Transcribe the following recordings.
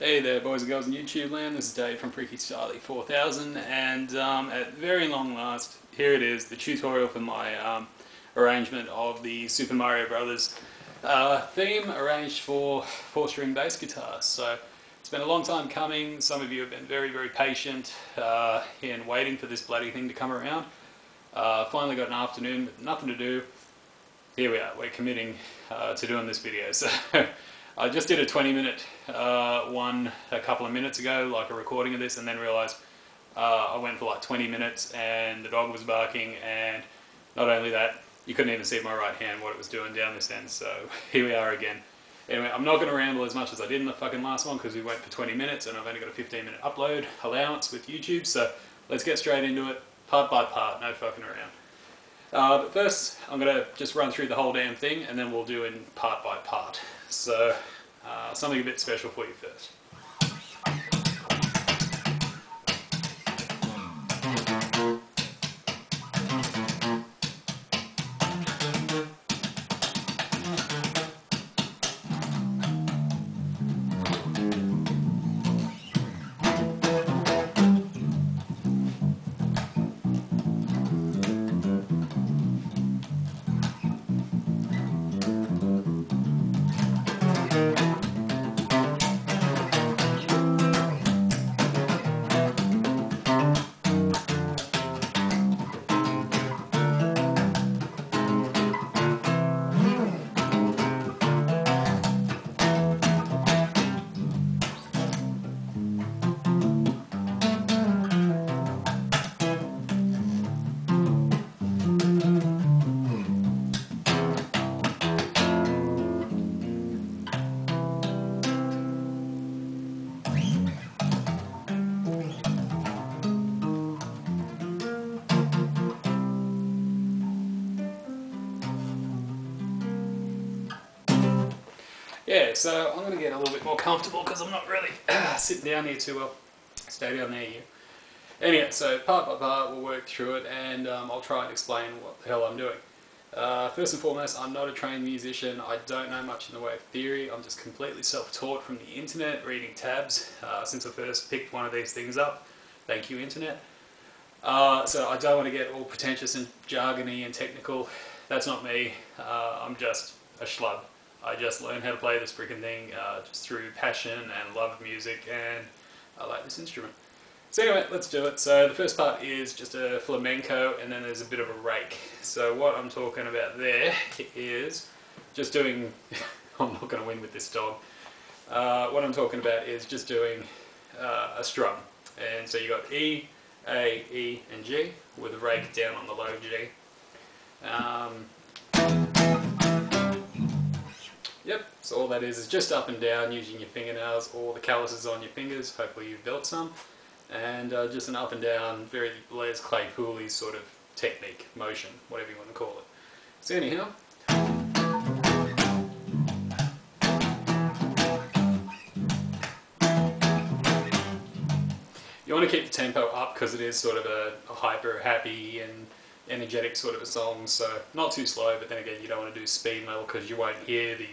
Hey there, boys and girls in YouTube land. This is Dave from Freaky Starly 4000, and at very long last, here it is, the tutorial for my arrangement of the Super Mario Brothers theme arranged for 4-string bass guitars. So it's been a long time coming. Some of you have been very, very patient in waiting for this bloody thing to come around. Finally got an afternoon with nothing to do. Here we are, we're committing to doing this video. So I just did a 20-minute one a couple of minutes ago, like a recording of this, and then realised I went for like 20 minutes and the dog was barking, and not only that, you couldn't even see my right hand what it was doing down this end, so here we are again. Anyway, I'm not going to ramble as much as I did in the fucking last one because we went for 20 minutes and I've only got a 15-minute upload allowance with YouTube, so let's get straight into it, part by part, no fucking around. But first, I'm going to just run through the whole damn thing and then we'll do it part by part. So, something a bit special for you first. Yeah, so I'm going to get a little bit more comfortable because I'm not really sitting down here too well. Stay down there, you. Anyway, so part by part we'll work through it and I'll try and explain what the hell I'm doing. First and foremost, I'm not a trained musician. I don't know much in the way of theory. I'm just completely self-taught from the internet, reading tabs since I first picked one of these things up. Thank you, internet. So I don't want to get all pretentious and jargony and technical. That's not me. I'm just a schlub. I just learned how to play this freaking thing just through passion and love of music, and I like this instrument. So anyway, let's do it. So the first part is just a flamenco, and then there's a bit of a rake. So what I'm talking about there is just doing, I'm not going to win with this dog. What I'm talking about is just doing a strum. And so you got E, A, E, and G, with a rake down on the low G. Yep, so all that is just up and down using your fingernails or the calluses on your fingers, hopefully you've built some, and just an up and down, very Les Claypool-y sort of technique, motion, whatever you want to call it. So anyhow, you want to keep the tempo up because it is sort of a hyper happy and energetic sort of a song, so not too slow, but then again you don't want to do speed metal because you won't hear the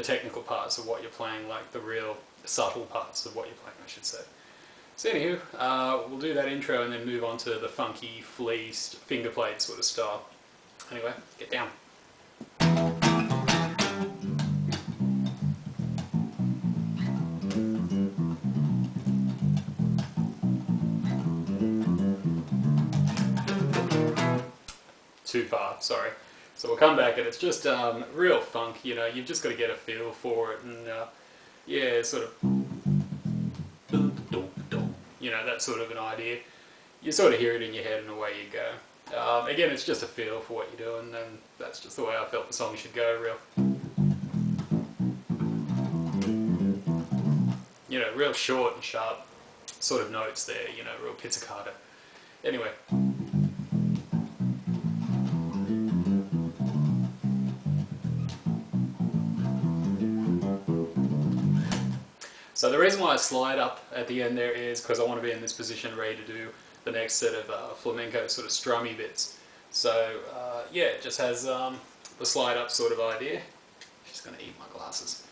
technical parts of what you're playing, like the real subtle parts of what you're playing, I should say. So anywho, we'll do that intro and then move on to the funky, fleeced, finger played sort of style. Anyway, get down. Too far, sorry. So we'll come back and it's just real funk, you know, you've just got to get a feel for it, and yeah, sort of, you know, that sort of an idea. You sort of hear it in your head and away you go. Again, it's just a feel for what you're doing, and that's just the way I felt the song should go, real. You know, real short and sharp sort of notes there, you know, real pizzicato. Anyway. So the reason why I slide up at the end there is because I want to be in this position ready to do the next set of flamenco sort of strummy bits. So yeah, it just has the slide up sort of idea. She's going to eat my glasses.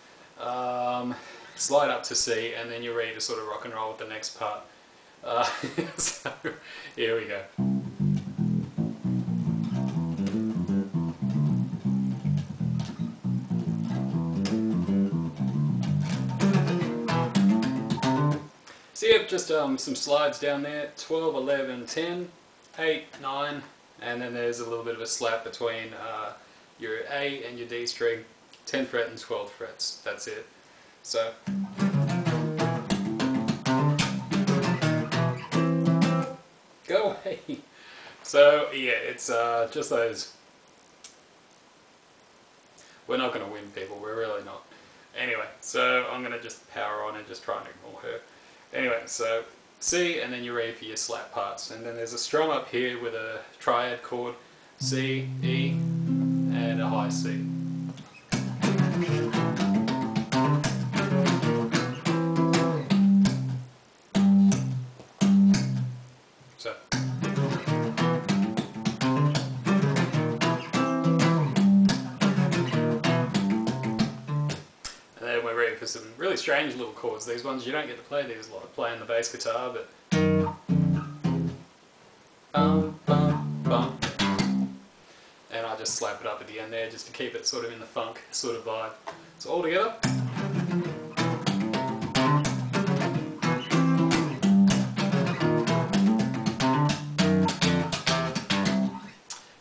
slide up to C, and then you're ready to sort of rock and roll with the next part. So here we go. So yep, just some slides down there, 12, 11, 10, 8, 9, and then there's a little bit of a slap between your A and your D string, 10th fret and 12th frets, that's it. So go away. So yeah, it's just those. We're not going to win, people, we're really not. Anyway, so I'm going to just power on and just try and ignore her. Anyway, so C, and then you're ready for your slap parts. And then there's a strum up here with a triad chord, C, E, and a high C. So. And then we're ready for some really strange little chords. These ones you don't get to play these a lot. Playing the bass guitar, but bum, bum, bum. And I just slap it up at the end there just to keep it sort of in the funk sort of vibe. So all together.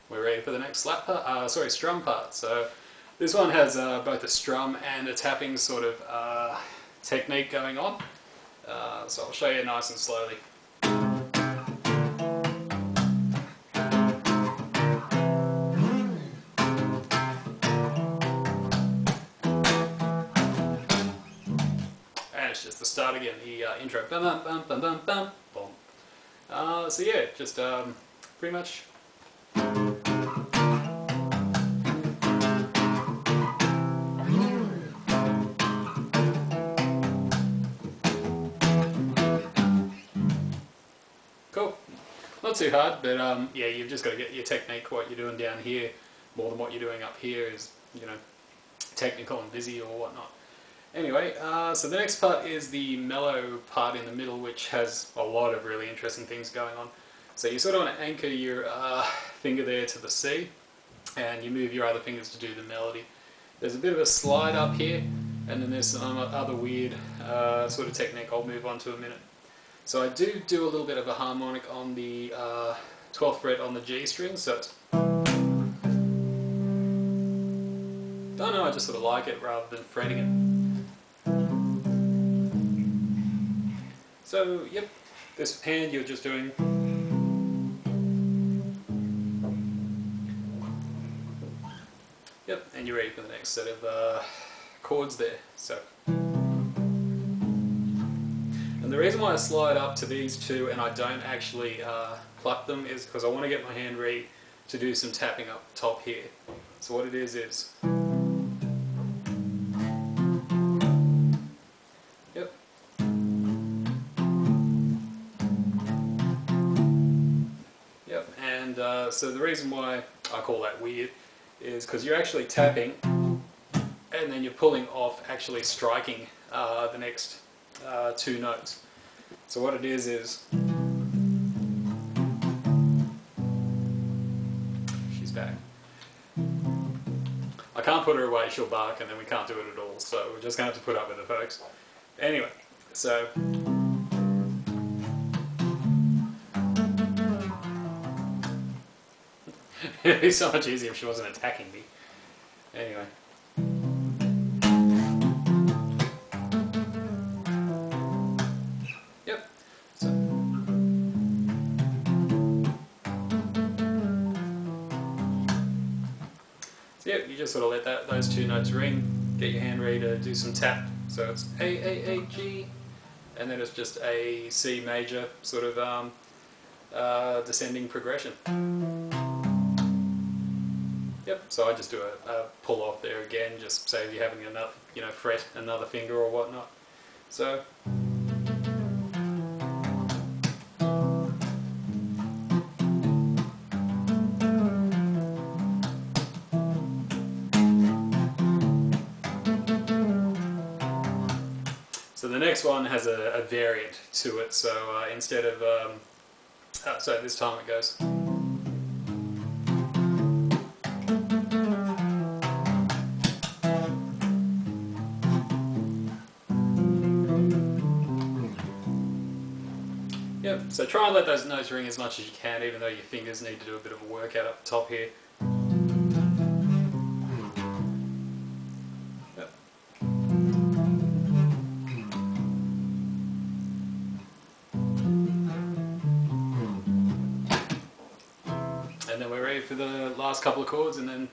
We're ready for the next slap part, strum part. So this one has both a strum and a tapping sort of technique going on. So I'll show you nice and slowly. And it's just the start again, the intro. Bum, bum, bum, bum, bum, bum, boom. So yeah, just pretty much. Cool. Not too hard, but yeah, you've just got to get your technique. What you're doing down here, more than what you're doing up here, is, you know, technical and busy or whatnot. Anyway, so the next part is the mellow part in the middle, which has a lot of really interesting things going on. So you sort of want to anchor your finger there to the C, and you move your other fingers to do the melody. There's a bit of a slide up here, and then there's some other weird sort of technique I'll move on to in a minute. So I do a little bit of a harmonic on the 12th fret on the G string, so it's... Don't know, I just sort of like it rather than fretting it. So, yep, this hand you're just doing... Yep, and you're ready for the next set of chords there. So. And the reason why I slide up to these two and I don't actually pluck them is because I want to get my hand ready to do some tapping up top here. So what it is... Yep. Yep, and so the reason why I call that weird is because you're actually tapping and then you're pulling off actually striking the next two notes. So what it is she's back. I can't put her away, she'll bark, and then we can't do it at all, so we're just going to have to put up with it, folks. Anyway, so it'd be so much easier if she wasn't attacking me. Anyway. Yep. So. So yep, you just sort of let those two notes ring, get your hand ready to do some tap. So it's A, G, and then it's just a C major sort of descending progression. Yep, so I just do a pull off there again, just save you having another, you know, fret another finger or whatnot. So. next one has a variant to it, so instead of, so this time it goes. Yep, so try and let those notes ring as much as you can, even though your fingers need to do a bit of a workout up the top here. Yep. And then we're ready for the last couple of chords and then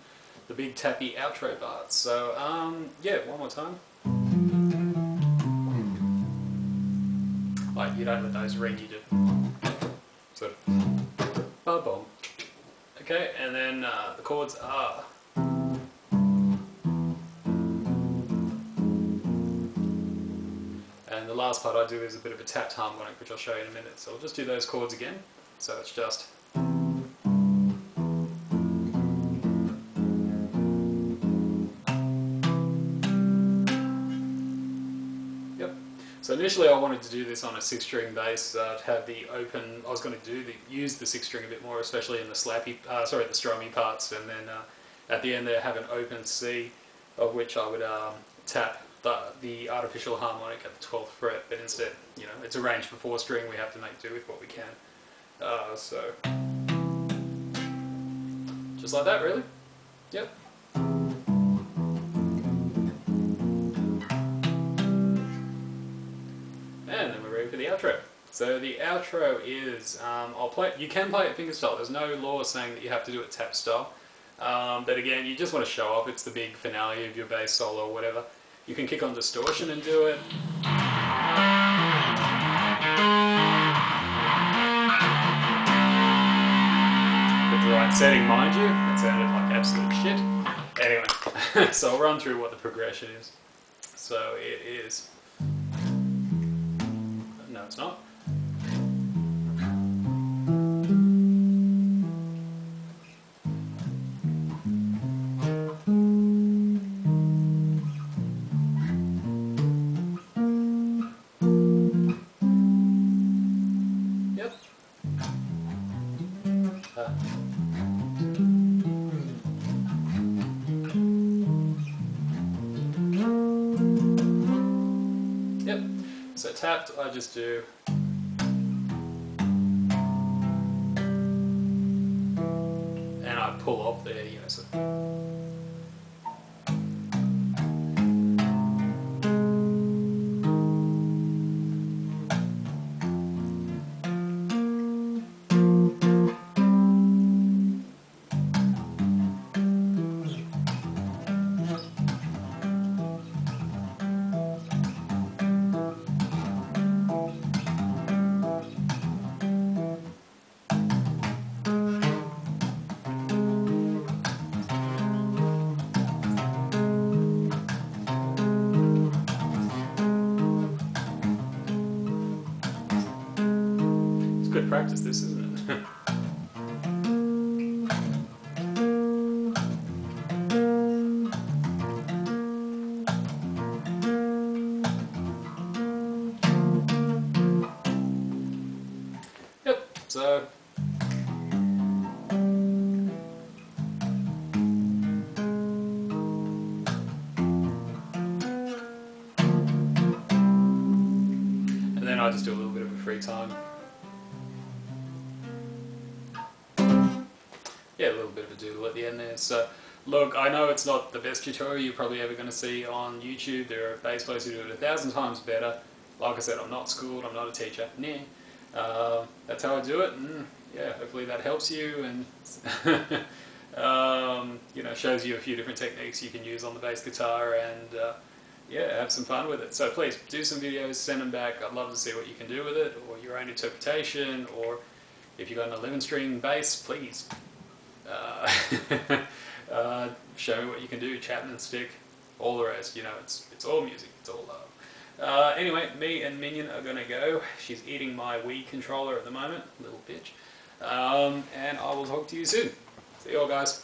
the big tappy outro parts. So, yeah, one more time. Like, you don't let those ring, you do sort of ba-bom. Okay, and then the chords are and the last part I do is a bit of a tapped harmonic, which I'll show you in a minute. So I'll just do those chords again. So it's just So initially I wanted to do this on a 6-string bass to have the open. I was going to use the 6-string a bit more, especially in the the strummy parts, and then at the end there have an open C, of which I would tap the artificial harmonic at the 12th fret. But instead, you know, it's arranged for 4-string. We have to make do with what we can. So just like that, really. Yep. And then we're ready for the outro. So the outro is, you can play it fingerstyle. There's no law saying that you have to do it tap style. But again, you just want to show off. It's the big finale of your bass solo or whatever. You can kick on distortion and do it. With the right setting, mind you. That sounded like absolute shit. Anyway, so I'll run through what the progression is. So it is... No, it's not. Yep. Yep. So tapped, I just do. And I pull off there, you know, so. Good practice, this, isn't it? Yep, so and then I just do a little bit of a free time. Yeah, a little bit of a doodle at the end there. So, look, I know it's not the best tutorial you're probably ever going to see on YouTube. There are bass players who do it 1,000 times better. Like I said, I'm not schooled, I'm not a teacher. Nah. That's how I do it, and yeah, hopefully that helps you and you know, shows you a few different techniques you can use on the bass guitar, and yeah, have some fun with it. So please do some videos, send them back. I'd love to see what you can do with it, or your own interpretation, or if you've got an 11-string bass, please. Show me what you can do, Chapman stick, all the rest, you know, it's all music, it's all love. Anyway, me and Minion are gonna go. She's eating my Wii controller at the moment, little bitch. And I will talk to you soon. See you all, guys.